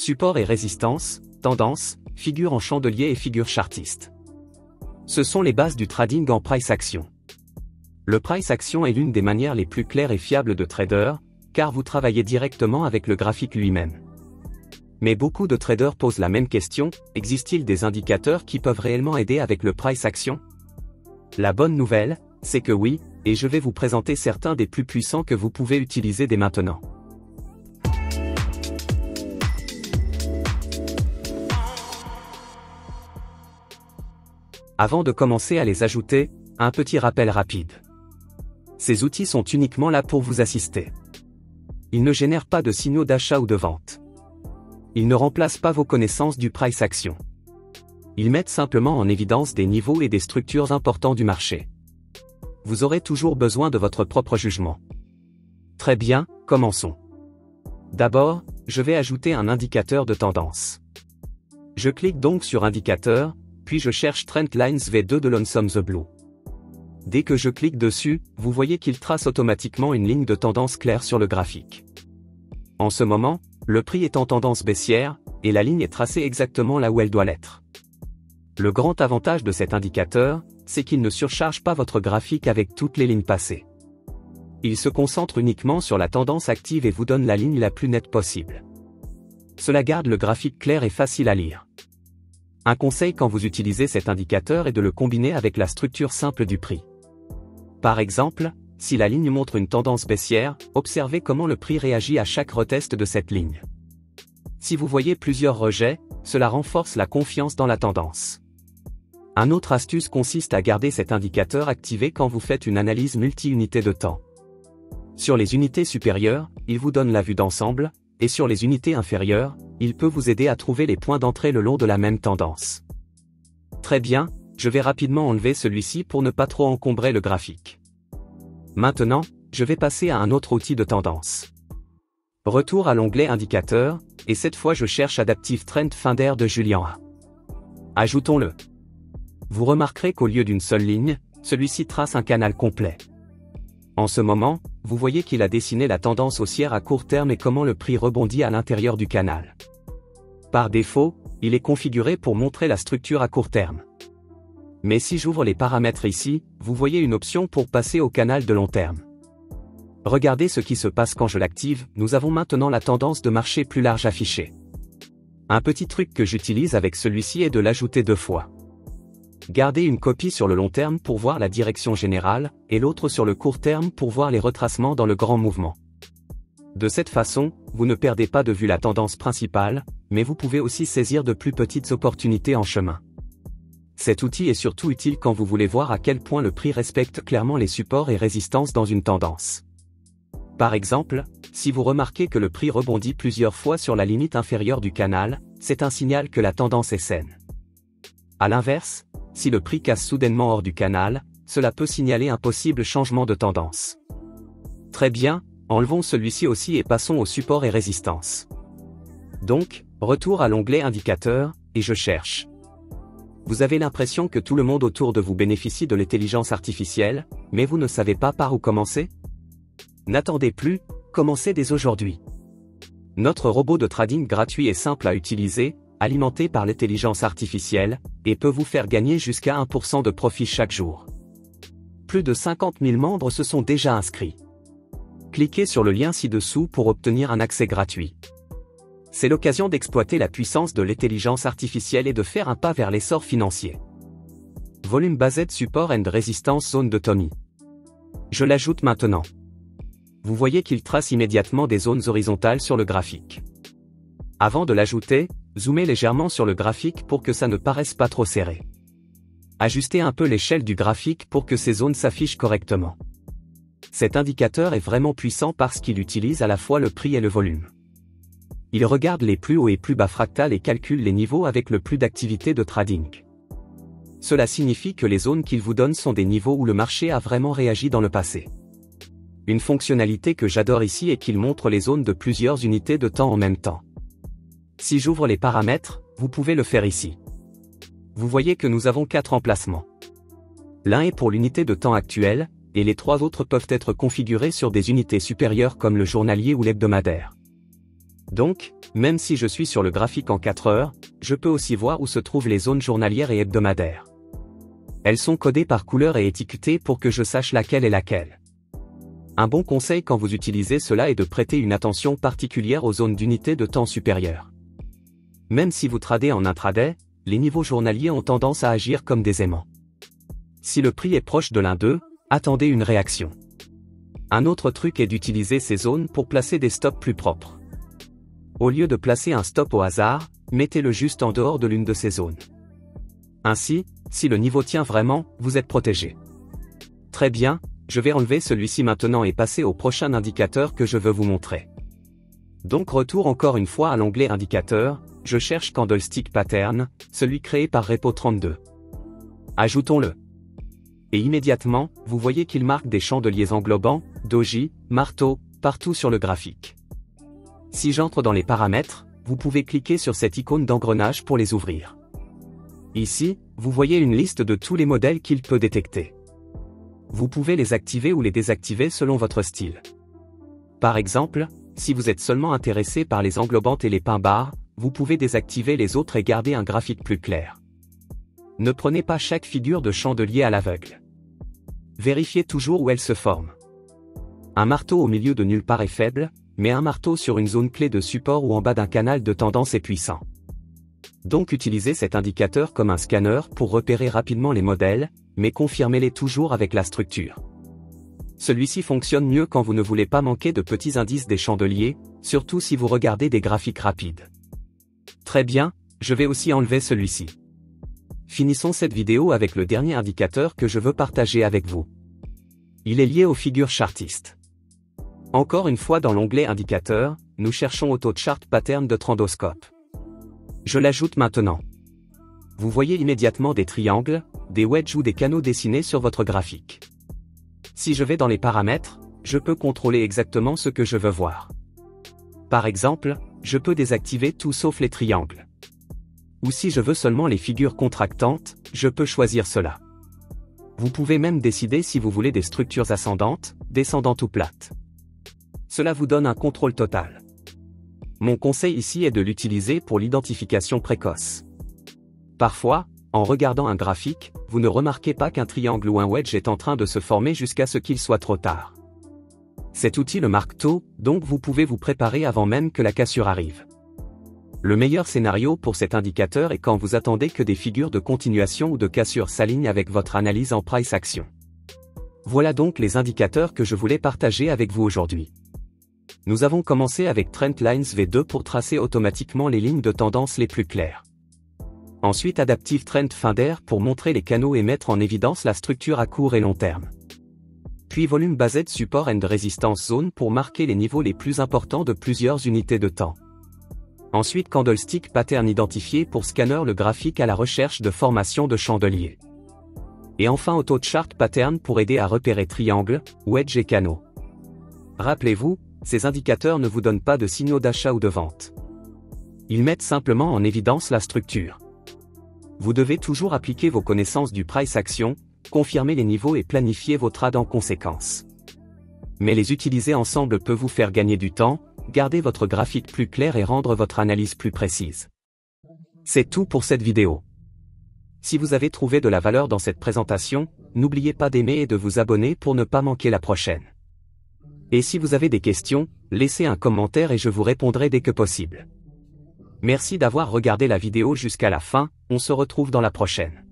Support et résistance, tendance, figure en chandelier et figure chartiste. Ce sont les bases du trading en price action. Le price action est l'une des manières les plus claires et fiables de trader, car vous travaillez directement avec le graphique lui-même. Mais beaucoup de traders posent la même question, existe-t-il des indicateurs qui peuvent réellement aider avec le price action? La bonne nouvelle, c'est que oui, et je vais vous présenter certains des plus puissants que vous pouvez utiliser dès maintenant. Avant de commencer à les ajouter, un petit rappel rapide. Ces outils sont uniquement là pour vous assister. Ils ne génèrent pas de signaux d'achat ou de vente. Ils ne remplacent pas vos connaissances du price action. Ils mettent simplement en évidence des niveaux et des structures importants du marché. Vous aurez toujours besoin de votre propre jugement. Très bien, commençons. D'abord, je vais ajouter un indicateur de tendance. Je clique donc sur Indicateur, puis je cherche Trend Lines V2 de Lonesome the Blue. Dès que je clique dessus, vous voyez qu'il trace automatiquement une ligne de tendance claire sur le graphique. En ce moment, le prix est en tendance baissière, et la ligne est tracée exactement là où elle doit l'être. Le grand avantage de cet indicateur, c'est qu'il ne surcharge pas votre graphique avec toutes les lignes passées. Il se concentre uniquement sur la tendance active et vous donne la ligne la plus nette possible. Cela garde le graphique clair et facile à lire. Un conseil quand vous utilisez cet indicateur est de le combiner avec la structure simple du prix. Par exemple, si la ligne montre une tendance baissière, observez comment le prix réagit à chaque retest de cette ligne. Si vous voyez plusieurs rejets, cela renforce la confiance dans la tendance. Un autre astuce consiste à garder cet indicateur activé quand vous faites une analyse multi-unités de temps. Sur les unités supérieures, il vous donne la vue d'ensemble, et sur les unités inférieures, il peut vous aider à trouver les points d'entrée le long de la même tendance. Très bien, je vais rapidement enlever celui-ci pour ne pas trop encombrer le graphique. Maintenant, je vais passer à un autre outil de tendance. Retour à l'onglet Indicateur, et cette fois je cherche Adaptive Trend Finder de Julian A. Ajoutons-le. Vous remarquerez qu'au lieu d'une seule ligne, celui-ci trace un canal complet. En ce moment, vous voyez qu'il a dessiné la tendance haussière à court terme et comment le prix rebondit à l'intérieur du canal. Par défaut, il est configuré pour montrer la structure à court terme. Mais si j'ouvre les paramètres ici, vous voyez une option pour passer au canal de long terme. Regardez ce qui se passe quand je l'active, nous avons maintenant la tendance de marché plus large affichée. Un petit truc que j'utilise avec celui-ci est de l'ajouter 2 fois. Gardez une copie sur le long terme pour voir la direction générale, et l'autre sur le court terme pour voir les retracements dans le grand mouvement. De cette façon, vous ne perdez pas de vue la tendance principale, mais vous pouvez aussi saisir de plus petites opportunités en chemin. Cet outil est surtout utile quand vous voulez voir à quel point le prix respecte clairement les supports et résistances dans une tendance. Par exemple, si vous remarquez que le prix rebondit plusieurs fois sur la limite inférieure du canal, c'est un signal que la tendance est saine. À l'inverse, si le prix casse soudainement hors du canal, cela peut signaler un possible changement de tendance. Très bien, enlevons celui-ci aussi et passons aux supports et résistances. Donc, retour à l'onglet Indicateur, et je cherche. Vous avez l'impression que tout le monde autour de vous bénéficie de l'intelligence artificielle, mais vous ne savez pas par où commencer? N'attendez plus, commencez dès aujourd'hui. Notre robot de trading gratuit est simple à utiliser, alimenté par l'intelligence artificielle, et peut vous faire gagner jusqu'à 1% de profit chaque jour. Plus de 50 000 membres se sont déjà inscrits. Cliquez sur le lien ci-dessous pour obtenir un accès gratuit. C'est l'occasion d'exploiter la puissance de l'intelligence artificielle et de faire un pas vers l'essor financier. Volume Based Support and Resistance Zone de Tommy. Je l'ajoute maintenant. Vous voyez qu'il trace immédiatement des zones horizontales sur le graphique. Avant de l'ajouter, zoomez légèrement sur le graphique pour que ça ne paraisse pas trop serré. Ajustez un peu l'échelle du graphique pour que ces zones s'affichent correctement. Cet indicateur est vraiment puissant parce qu'il utilise à la fois le prix et le volume. Il regarde les plus hauts et plus bas fractales et calcule les niveaux avec le plus d'activité de trading. Cela signifie que les zones qu'il vous donne sont des niveaux où le marché a vraiment réagi dans le passé. Une fonctionnalité que j'adore ici est qu'il montre les zones de plusieurs unités de temps en même temps. Si j'ouvre les paramètres, vous pouvez le faire ici. Vous voyez que nous avons 4 emplacements. L'un est pour l'unité de temps actuelle, et les 3 autres peuvent être configurés sur des unités supérieures comme le journalier ou l'hebdomadaire. Donc, même si je suis sur le graphique en 4 heures, je peux aussi voir où se trouvent les zones journalières et hebdomadaires. Elles sont codées par couleur et étiquetées pour que je sache laquelle est laquelle. Un bon conseil quand vous utilisez cela est de prêter une attention particulière aux zones d'unité de temps supérieures. Même si vous tradez en intraday, les niveaux journaliers ont tendance à agir comme des aimants. Si le prix est proche de l'un d'eux, attendez une réaction. Un autre truc est d'utiliser ces zones pour placer des stops plus propres. Au lieu de placer un stop au hasard, mettez-le juste en dehors de l'une de ces zones. Ainsi, si le niveau tient vraiment, vous êtes protégé. Très bien, je vais enlever celui-ci maintenant et passer au prochain indicateur que je veux vous montrer. Donc retour encore une fois à l'onglet indicateur, je cherche Candlestick Pattern, celui créé par Repo32. Ajoutons-le. Et immédiatement, vous voyez qu'il marque des chandeliers englobants, doji, marteau, partout sur le graphique. Si j'entre dans les paramètres, vous pouvez cliquer sur cette icône d'engrenage pour les ouvrir. Ici, vous voyez une liste de tous les modèles qu'il peut détecter. Vous pouvez les activer ou les désactiver selon votre style. Par exemple, si vous êtes seulement intéressé par les englobantes et les pins barres, vous pouvez désactiver les autres et garder un graphique plus clair. Ne prenez pas chaque figure de chandelier à l'aveugle. Vérifiez toujours où elle se forme. Un marteau au milieu de nulle part est faible, mais un marteau sur une zone clé de support ou en bas d'un canal de tendance est puissant. Donc utilisez cet indicateur comme un scanner pour repérer rapidement les modèles, mais confirmez-les toujours avec la structure. Celui-ci fonctionne mieux quand vous ne voulez pas manquer de petits indices des chandeliers, surtout si vous regardez des graphiques rapides. Très bien, je vais aussi enlever celui-ci. Finissons cette vidéo avec le dernier indicateur que je veux partager avec vous. Il est lié aux figures chartistes. Encore une fois dans l'onglet indicateur, nous cherchons Auto Chart Pattern de Trendoscope. Je l'ajoute maintenant. Vous voyez immédiatement des triangles, des wedges ou des canaux dessinés sur votre graphique. Si je vais dans les paramètres, je peux contrôler exactement ce que je veux voir. Par exemple, je peux désactiver tout sauf les triangles. Ou si je veux seulement les figures contractantes, je peux choisir cela. Vous pouvez même décider si vous voulez des structures ascendantes, descendantes ou plates. Cela vous donne un contrôle total. Mon conseil ici est de l'utiliser pour l'identification précoce. Parfois, en regardant un graphique, vous ne remarquez pas qu'un triangle ou un wedge est en train de se former jusqu'à ce qu'il soit trop tard. Cet outil le marque tôt, donc vous pouvez vous préparer avant même que la cassure arrive. Le meilleur scénario pour cet indicateur est quand vous attendez que des figures de continuation ou de cassure s'alignent avec votre analyse en price action. Voilà donc les indicateurs que je voulais partager avec vous aujourd'hui. Nous avons commencé avec Trend Lines V2 pour tracer automatiquement les lignes de tendance les plus claires. Ensuite Adaptive Trend Finder pour montrer les canaux et mettre en évidence la structure à court et long terme. Puis Volume Based Support and Resistance Zone pour marquer les niveaux les plus importants de plusieurs unités de temps. Ensuite Candlestick Pattern identifié pour scanner le graphique à la recherche de formation de chandeliers. Et enfin Auto Chart Pattern pour aider à repérer triangles, wedges et canaux. Rappelez-vous, ces indicateurs ne vous donnent pas de signaux d'achat ou de vente. Ils mettent simplement en évidence la structure. Vous devez toujours appliquer vos connaissances du price action, confirmer les niveaux et planifier vos trades en conséquence. Mais les utiliser ensemble peut vous faire gagner du temps, garder votre graphique plus clair et rendre votre analyse plus précise. C'est tout pour cette vidéo. Si vous avez trouvé de la valeur dans cette présentation, n'oubliez pas d'aimer et de vous abonner pour ne pas manquer la prochaine. Et si vous avez des questions, laissez un commentaire et je vous répondrai dès que possible. Merci d'avoir regardé la vidéo jusqu'à la fin, on se retrouve dans la prochaine.